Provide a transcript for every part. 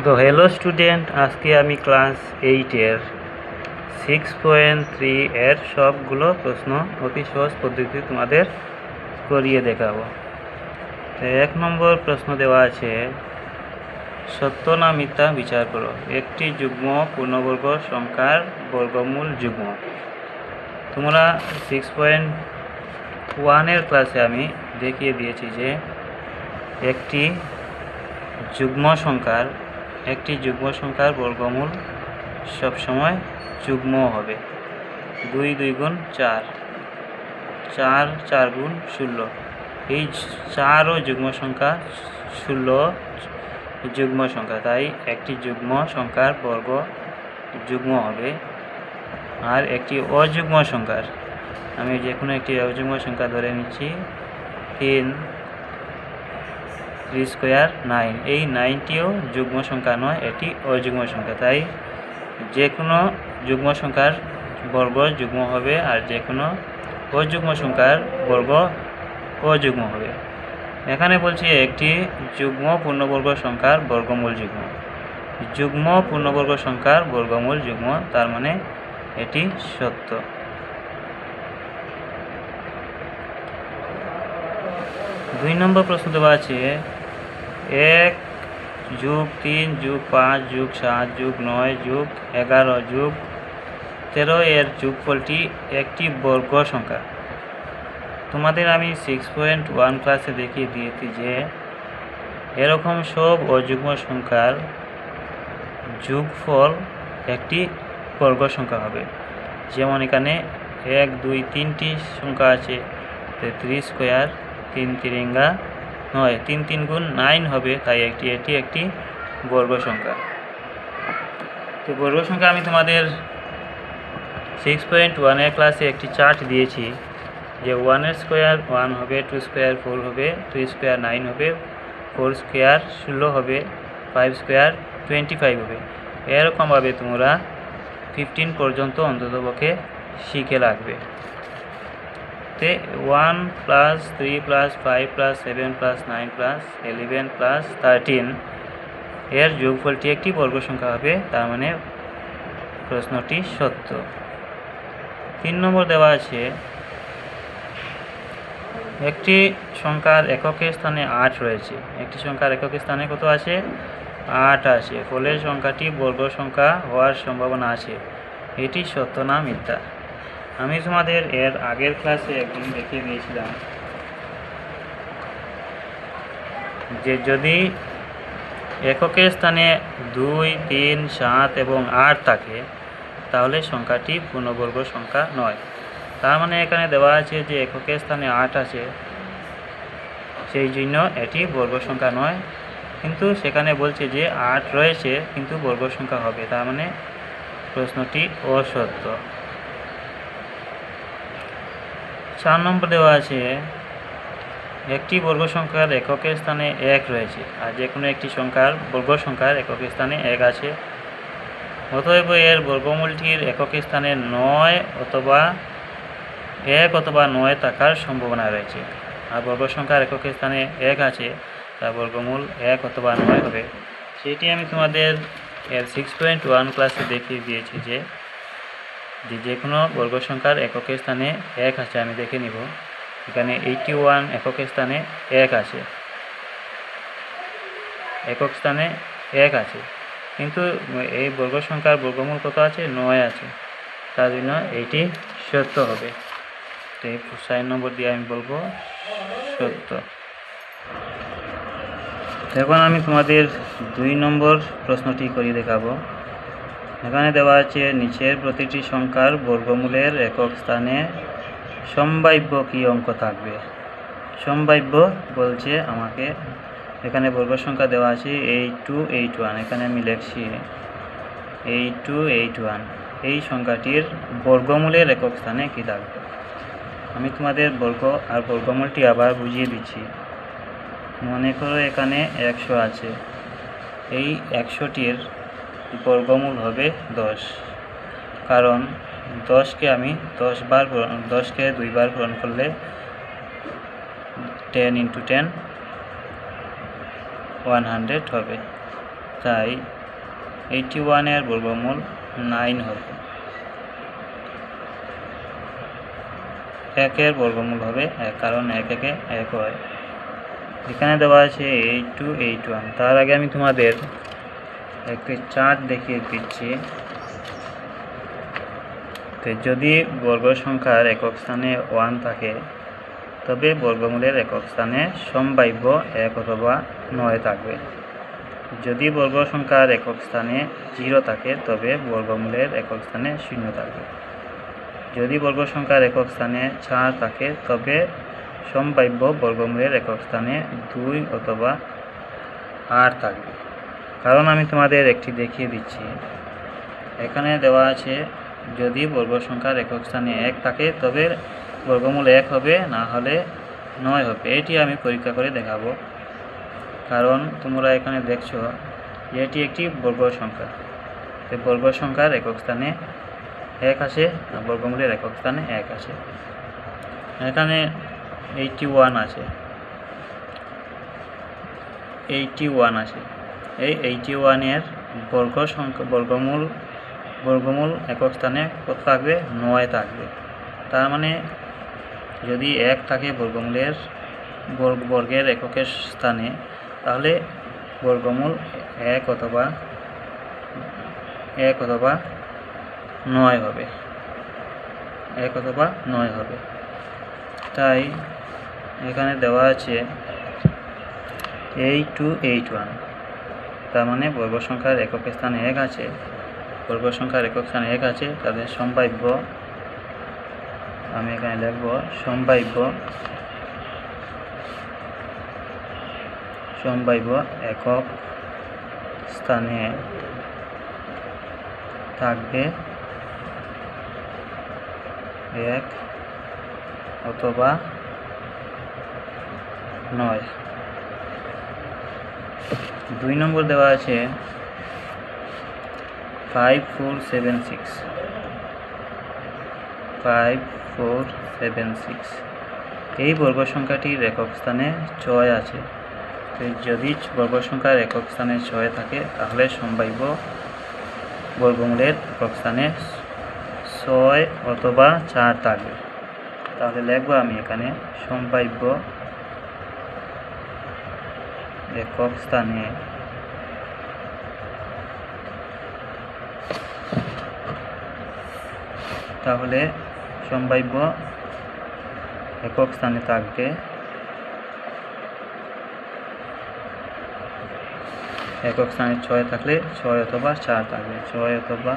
তো hello student, আজকে আমি ক্লাস 8-এর 6.3 এর সবগুলো প্রশ্ন অতি সহজ পদ্ধতিতে তোমাদের করিয়ে দেখাবো। তো 1 নম্বর প্রশ্ন দেওয়া আছে, সত্য না মিথ্যা বিচার করো। একটি যুগ্ম পূর্ণবর্গ সংখ্যার বর্গমূল যুগ্ম। তোমরা 6.1 ক্লাসে আমি দেখিয়ে দিয়েছি যে একটি যুগ্ম সংখ্যার বর্গমূল সবসময় যুগ্ম হবে। 2 2 গুণ 4, 4 4 গুণ 16। এই 4ও যুগ্ম সংখ্যা, 16 যুগ্ম সংখ্যা, তাই একটি যুগ্ম সংখ্যার বর্গ যুগ্ম হবে। আর একটি অযুগ্ম সংখ্যার, আমি যে কোনো একটি অযুগ্ম সংখ্যা ধরে নিচ্ছি 3 স্কোয়ার 9, এই 9টিও যুগ্ম সংখ্যা নয়, এটি অযুগ্ম সংখ্যা, তাই যে কোনো যুগ্ম সংখ্যার বর্গ যুগ্ম হবে আর যে কোনো অযুগ্ম সংখ্যার বর্গ অযুগ্ম হবে। এখানে বলছি একটি যুগ্ম পূর্ণবর্গ সংখ্যার বর্গমূল যুগ্ম। যুগ্ম পূর্ণবর্গ সংখ্যার বর্গমূল যুগ্ম, তার মানে এটি সত্য। 2 নম্বর প্রশ্ন দেওয়া আছে, 1 + 3 + 5 + 7 + 9 + 11 + 13 এর যোগফলটি একটি বর্গ সংখ্যা। তোমাদের আমি 6.1 ক্লাসে দেখিয়ে দিয়েছি যে এরকম সব অযুগ্ম সংখ্যার যোগফল একটি বর্গ সংখ্যা হবে। যেমন এখানে 1 2 3টি সংখ্যা আছে, 3 স্কোয়ার 3 3 9, 3 3 গুণ 9 হবে, তাই এটি একটি বর্গ সংখ্যা। তো বর্গ সংখ্যা আমি তোমাদের 6.1 ক্লাসে একটি চার্ট দিয়েছি যে 1 এর স্কোয়ার 1 হবে, 2 স্কোয়ার 4 হবে, 3 স্কোয়ার 9 হবে, 4 স্কোয়ার 16 হবে, 5 স্কোয়ার 25 হবে। এরকমভাবে তোমরা 15 পর্যন্ত অন্ততপক্ষে শিখে রাখবে। তে 1 + 3 + 5 + 7 + 9 + 11 + 13 এর যোগফলটি একটি বর্গ সংখ্যা হবে, তার মানে প্রশ্নটি সত্য। 3 নম্বর দেওয়া আছে, একটি সংখ্যার এককের স্থানে 8 রয়েছে। একটি সংখ্যার এককের স্থানে কত আছে? 8 আছে। ফলে সংখ্যাটি বর্গ সংখ্যা হওয়ার সম্ভাবনা আছে। এটি সত্য না মিথ্যা? আমি তোমাদের এর আগের ক্লাসে একদিন দেখিয়ে দিয়েছিলাম যে যদি এককের স্থানে 2 3 7 এবং 8 থাকে তাহলে সংখ্যাটি পূর্ণবর্গ সংখ্যা নয়। তার মানে এখানে দেওয়া আছে যে এককের স্থানে 8 আছে, সেই জন্য এটি বর্গ সংখ্যা নয়, কিন্তু সেখানে বলছে যে 8 রয়েছে কিন্তু বর্গ সংখ্যা হবে, তার মানে প্রশ্নটি অসত্য। 4 নম্বর দেওয়া আছে, একটি বর্গ সংখ্যার এককের স্থানে 1 রয়েছে আর যে কোনো একটি বর্গ সংখ্যার এককের স্থানে 1 আছে। অতএব এর বর্গমূলটির এককের স্থানে 9 অথবা 1 অথবা 9 থাকার সম্ভাবনা রয়েছে। আর বর্গ সংখ্যার এককের স্থানে 1 আছে, তার বর্গমূল 1 অথবা 9 হবে। সেটি আমি তোমাদের এর 6.1 ক্লাসে দেখিয়ে দিয়েছি যে কোনো বর্গ সংখ্যার এককের স্থানে 1 আছে। আমি দেখে নিব, এখানে 81 এককের স্থানে 1 আছে, একক স্থানে 1 আছে, কিন্তু এই বর্গ সংখ্যার বর্গমূল কত আছে? 9 আছে, তার জন্য এইটি সত্য হবে। তো এই 4 নম্বর দিয়ে আমি বলবো সত্য। এখন আমি তোমাদের 2 নম্বর প্রশ্নটি করে দেখাবো। এখানে দেওয়া আছে, নিচের প্রতিটি সংখ্যার বর্গমূলের একক স্থানে সম্ভাব্য কী অঙ্ক থাকবে? সম্ভাব্য বলছে আমাকে, এখানে বর্গ সংখ্যা দেওয়া আছে 8281, এখানে আমি লিখছি 8281। এই সংখ্যাটির বর্গমূলের একক স্থানে কী থাকবে? আমি তোমাদের বর্গ আর বর্গমূলটি আবার বুঝিয়ে দিচ্ছি। মনে করো এখানে 100 আছে, এই 100টির বর্গমূল হবে 10, কারণ 10কে আমি 10কে 2 বার পূরণ করলে 10 × 10 100 হবে। তো তাই 81 বর্গমূল 9 হবে। 1 বর্গমূল হবে 1, কারণ 1 1 1 হয়। এখানে দেওয়া আছে 82 81। তার আগে আমি তোমাদের একটি চার্ট দেখিয়ে দিচ্ছি। তো যদি বর্গ সংখ্যার একক স্থানে 1 থাকে তবে বর্গমূলের একক স্থানে সম্ভাব্য 1 অথবা 9 থাকবে। যদি বর্গ সংখ্যার একক স্থানে 0 থাকে তবে বর্গমূলের একক স্থানে 0 থাকবে। যদি বর্গ সংখ্যার একক স্থানে 4 থাকে তবে সম্ভাব্য বর্গমূলের একক স্থানে 2 অথবা 8 থাকবে। কারণ আমি তোমাদের একটি দেখিয়ে দিচ্ছি। এখানে দেওয়া আছে যদি বর্গ সংখ্যার একক স্থানে 1 থাকে তবে বর্গমূল 1 হবে, না হলে 9 হবে। এটি আমি পরীক্ষা করে দেখাবো। কারণ তোমরা এখানে দেখছো যে এটি একটি বর্গ সংখ্যা। তো বর্গ সংখ্যার একক স্থানে 1 আছে, বর্গমূলের একক স্থানে 1 আছে। এখানে 81 আছে, 81 আছে। এই 81 এর বর্গমূল একক স্থানে কত থাকবে? 9 থাকবে। তার মানে যদি 1 থাকে বর্গের এককের স্থানে, তাহলে বর্গমূল 1 অথবা 9 হবে, 1 অথবা 9 হবে। তাই এখানে দেওয়া আছে 82 81। তার মানে বর্গ সংখ্যার একক স্থানে 1 আছে, বর্গ সংখ্যার একক স্থানে 1 আছে। তাদের সম্ভাব্য, আমি এখানে লিখব সম্ভাব্য একক স্থানে থাকবে 1 অথবা 9। 2 নম্বর দেওয়া আছে 5476। 5476 এই বর্গ সংখ্যাটির একক স্থানে 6 আছে। যদি বর্গ সংখ্যার একক স্থানে 6 থাকে তাহলে সম্ভাব্য বর্গমূলের একক স্থানে 6 অথবা 4 থাকবে। তাহলে লিখব আমি এখানে সম্ভাব্য একক স্থানে তাহলে সম্ভাব্য একক স্থানে থাকবে একক স্থানে 6 থাকলে 6 অথবা 4 থাকবে, 6 অথবা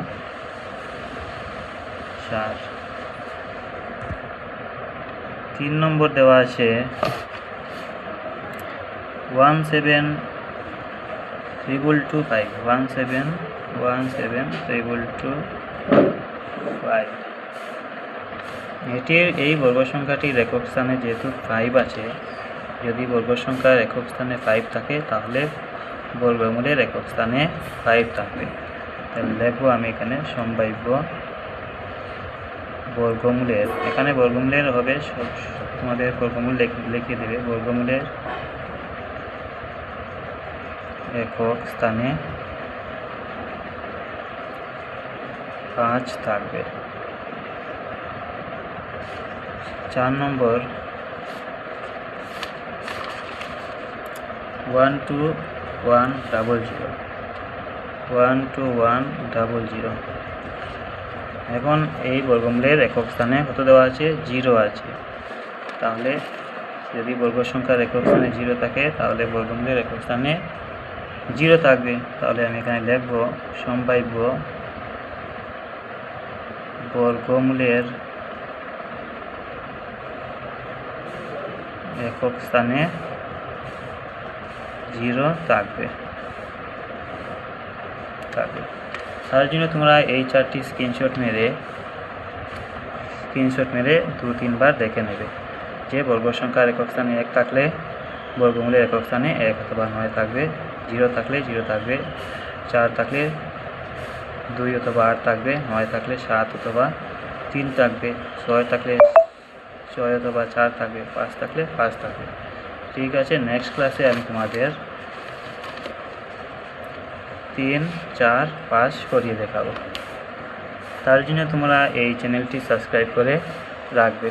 4। 3 নম্বর দেওয়া আছে 17225। 17225। এটির এই বর্গ সংখ্যাটির একক স্থানে যেহেতু 5 আছে, যদি বর্গ সংখ্যার একক স্থানে 5 থাকে তাহলে বর্গমূলের একক স্থানে 5 থাকবে। তাহলে লিখব আমি এখানে সম্ভাব্য বর্গমূলের, এখানে বর্গমূলের হবে তোমাদের বর্গমূল লিখে দেবে। বর্গমূলের একক স্থানে 5 থাকবে। 4 নম্বর 12100। 12100 এখন এই বর্গমূলের একক স্থানে কত দেওয়া আছে? 0 আছে। তাহলে যদি বর্গ সংখ্যার একক স্থানে 0 থাকে তাহলে বর্গমূলের একক স্থানে 0 থাকবে। তাহলে আমি এখানে লিখব সম্ভাব্য বর্গমূলের একক স্থানে 0 থাকবে। তার জন্য তোমরা এই চারটি স্ক্রিনশট মেরে 2-3 বার দেখে নেবে যে বর্গ সংখ্যার একক স্থানে 1 থাকলে বর্গমূলের একক স্থানে 1 অথবা 9 থাকবে, 0 থাকলে 0 থাকবে, 4 থাকলে 2 অথবা 8 থাকবে, 9 থাকলে 7 অথবা 3 থাকবে, 6 থাকলে 6 অথবা 4 থাকবে, 5 থাকলে 5 থাকবে। ঠিক আছে, নেক্সট ক্লাসে আমি তোমাদের 3, 4, 5 করিয়ে দেখাবো। তার জন্য তোমরা এই চ্যানেলটি সাবস্ক্রাইব করে রাখবে।